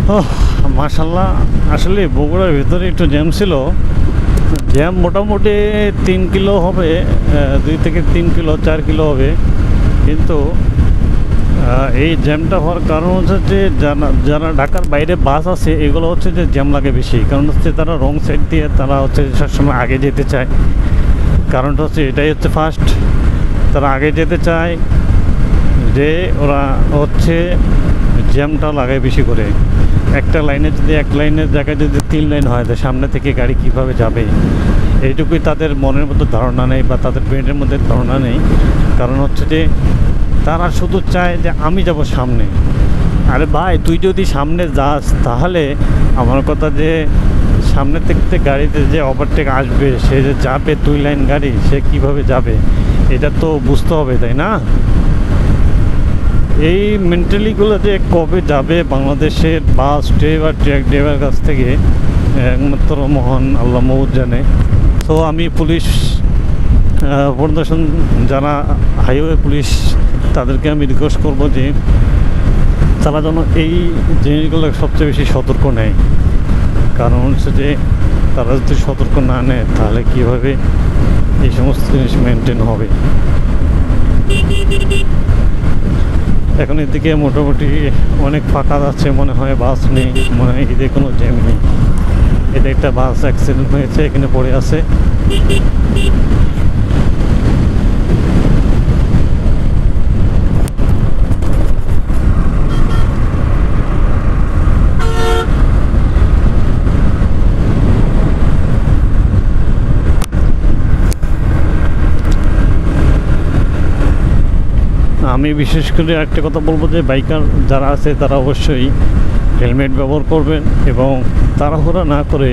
ওহ, মাশাল্লাহ। আসলে বগুড়ার ভিতরে একটু জ্যাম ছিল। জ্যাম মোটামুটি 3 কিলো হবে, 2 থেকে 3 কিলো 4 কিলো হবে। কিন্তু এই জ্যামটা হওয়ার কারণ হচ্ছে যে যারা যারা ঢাকার বাইরে বাস আছে এগুলো হচ্ছে যে জ্যাম লাগে বেশি, কারণ হচ্ছে তারা রং সাইড দিয়ে তারা হচ্ছে সবসময় আগে যেতে চায়। কারণটা হচ্ছে এটাই হচ্ছে ফার্স্ট, তারা আগে যেতে চায় যে ওরা হচ্ছে জ্যামটা লাগায় বেশি করে। একটা লাইনে যদি এক লাইনের জায়গায় যদি 3 লাইন হয় তো সামনে থেকে গাড়ি কিভাবে যাবে এইটুকুই তাদের মনের মধ্যে ধারণা নেই বা তাদের ব্রেনের মধ্যে ধারণা নেই। কারণ হচ্ছে যে তারা শুধু চায় যে আমি যাব সামনে। আরে ভাই, তুই যদি সামনে যাস তাহলে আমার কথা যে সামনে থেকে গাড়িতে যে ওভারটেক আসবে সে যে যাবে 2 লাইন গাড়ি, সে কিভাবে যাবে এটা তো বুঝতে হবে, তাই না? এই মেন্টালিগুলো যে কবে যাবে বাংলাদেশের বাস ড্রাইভার ট্রাক ড্রাইভার কাছ থেকে একমাত্র মহান আল্লাহ মউদ জানে। তো আমি পুলিশ প্রদর্শন যারা হাইওয়ে পুলিশ তাদেরকে আমি রিকোয়েস্ট করবো যে তারা যেন এই জিনিসগুলো সবচেয়ে বেশি সতর্ক নেয়। কারণ হচ্ছে যে তারা যদি সতর্ক না নেয় তাহলে কীভাবে এই সমস্ত জিনিস মেনটেন হবে। এখন এদিকে মোটামুটি অনেক ফাঁকা যাচ্ছে, মনে হয় বাস নেই, মনে হয় ঈদে কোনো জ্যাম নেই। এটা একটা বাস অ্যাক্সিডেন্ট হয়েছে, এখানে পড়ে আছে। আমি বিশেষ করে একটা কথা বলবো যে বাইকার যারা আছে তারা অবশ্যই হেলমেট ব্যবহার করবেন এবং তাড়াহুড়া না করে